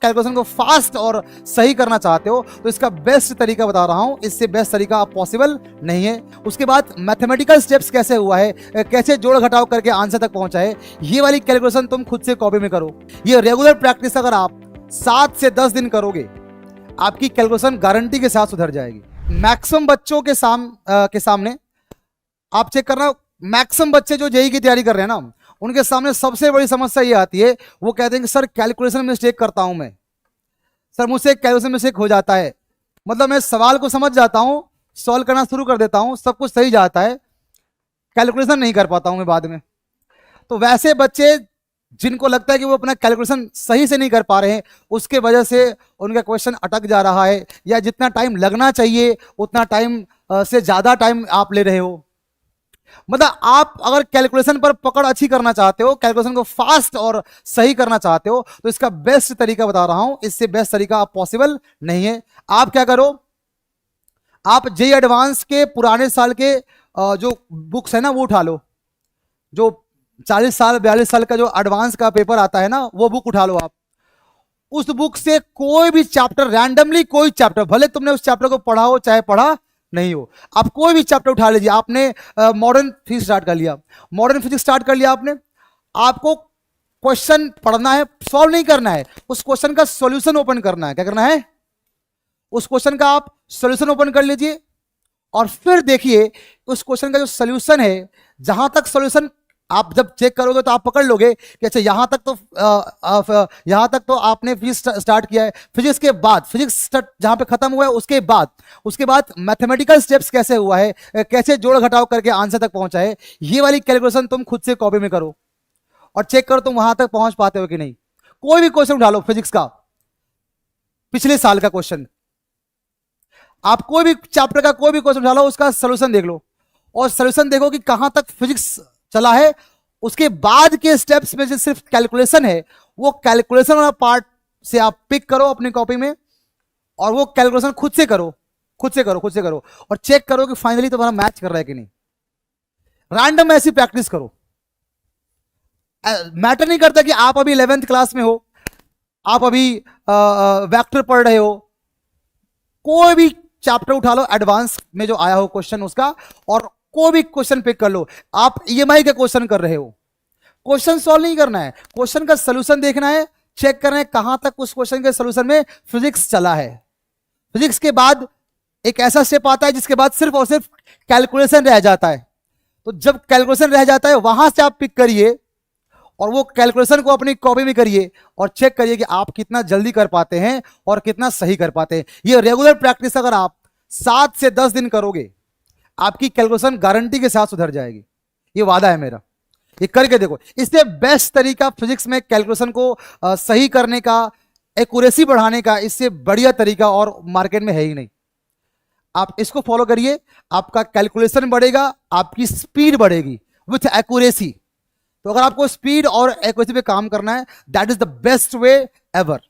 Calculation को fast और सही करना चाहते हो तो इसका बेस्ट तरीका बता रहा हूं, इससे बेस्ट तरीका पॉसिबल नहीं है। उसके बाद मैथमेटिकल स्टेप्स कैसे हुआ है, कैसे जोड़ घटाव करके आंसर तक पहुंचा है, ये वाली कैलकुलेशन तुम खुद से कॉपी में करो। ये रेगुलर प्रैक्टिस अगर आप 7 से 10 दिन करोगे, आपकी कैलकुलेशन गारंटी के साथ सुधर जाएगी। मैक्सिमम बच्चों के सामने आप चेक करना, मैक्सिमम बच्चे जो जेईई की तैयारी कर रहे हैं ना, उनके सामने सबसे बड़ी समस्या ये आती है, वो कहते हैं कि सर कैलकुलेशन मिस्टेक करता हूं मैं, सर मुझसे कैलकुलेशन मिस्टेक हो जाता है। मतलब मैं सवाल को समझ जाता हूं, सॉल्व करना शुरू कर देता हूं, सब कुछ सही जाता है, कैलकुलेशन नहीं कर पाता हूं मैं बाद में। तो वैसे बच्चे जिनको लगता है कि वो अपना कैलकुलेशन सही से नहीं कर पा रहे हैं, उसके वजह से उनका क्वेश्चन अटक जा रहा है, या जितना टाइम लगना चाहिए उतना टाइम से ज्यादा टाइम आप ले रहे हो। मतलब आप अगर कैलकुलेशन पर पकड़ अच्छी करना चाहते हो, कैलकुलेशन को फास्ट और सही करना चाहते हो, तो इसका बेस्ट तरीका बता रहा हूं, इससे बेस्ट तरीका पॉसिबल नहीं है। आप क्या करो, आप जेईई एडवांस के पुराने साल के जो बुक्स है ना वो उठा लो, जो 40 साल 42 साल का जो एडवांस का पेपर आता है ना, वो बुक उठा लो। आप उस बुक से कोई भी चैप्टर, रैंडमली कोई चैप्टर, भले तुमने उस चैप्टर को पढ़ा हो चाहे पढ़ा नहीं हो, आप कोई भी चैप्टर उठा लीजिए। आपने मॉडर्न फिजिक्स स्टार्ट कर लिया, मॉडर्न फिजिक्स स्टार्ट कर लिया आपने, आपको क्वेश्चन पढ़ना है, सॉल्व नहीं करना है, उस क्वेश्चन का सॉल्यूशन ओपन करना है। क्या करना है, उस क्वेश्चन का आप सॉल्यूशन ओपन कर लीजिए और फिर देखिए उस क्वेश्चन का जो सॉल्यूशन है, जहां तक सॉल्यूशन आप जब चेक करोगे तो आप पकड़ लोगे कि अच्छा यहां तक तो आपने फिजिक्स स्टार्ट किया है। फिजिक्स के बाद, फिजिक्स जहां पे खत्म हुआ है उसके बाद मैथमेटिकल स्टेप्स कैसे हुआ है, कैसे जोड़ घटाव करके आंसर तक पहुंचा है, ये वाली कैलकुलेशन तुम खुद से कॉपी में करो और चेक करो तुम वहां तक पहुंच पाते हो कि नहीं। कोई भी क्वेश्चन उठा लो फिजिक्स का, पिछले साल का क्वेश्चन, आप कोई भी चैप्टर का कोई भी क्वेश्चन उठा लो, उसका सोल्यूशन देख लो और सोल्यूशन देखो कि कहां तक फिजिक्स चला है। उसके बाद के स्टेप्स में जो सिर्फ कैलकुलेशन है, वो कैलकुलेशन वाला पार्ट से आप पिक करो अपनी कॉपी में और वो कैलकुलेशन खुद से करो और चेक करो कि फाइनली तुम्हारा मैच कर रहा है कि नहीं। रैंडम ऐसी प्रैक्टिस करो, मैटर नहीं करता कि आप अभी 11th क्लास में हो, आप अभी वेक्टर पढ़ रहे हो, कोई भी चैप्टर उठा लो एडवांस में जो आया हो क्वेश्चन उसका, और कोई भी क्वेश्चन पिक कर लो। आप ईएमआई का क्वेश्चन कर रहे हो, क्वेश्चन सॉल्व नहीं करना है, क्वेश्चन का सॉल्यूशन देखना है, चेक करना है कहां तक उस क्वेश्चन के सॉल्यूशन में फिजिक्स चला है। फिजिक्स के बाद एक ऐसा स्टेप आता है जिसके बाद सिर्फ और सिर्फ कैलकुलेशन रह जाता है। तो जब कैलकुलेशन रह जाता है वहां से आप पिक करिए और वो कैलकुलेशन को अपनी कॉपी में करिए और चेक करिए कि आप कितना जल्दी कर पाते हैं और कितना सही कर पाते हैं। ये रेगुलर प्रैक्टिस अगर आप 7 से 10 दिन करोगे, आपकी कैलकुलेशन गारंटी के साथ सुधर जाएगी, ये वादा है मेरा। ये करके देखो, इससे बेस्ट तरीका फिजिक्स में कैलकुलेशन को सही करने का, एक्यूरेसी बढ़ाने का, इससे बढ़िया तरीका और मार्केट में है ही नहीं। आप इसको फॉलो करिए, आपका कैलकुलेशन बढ़ेगा, आपकी स्पीड बढ़ेगी विथ एक्यूरेसी। तो अगर आपको स्पीड और एक्यूरेसी पे काम करना है, that is the best way ever.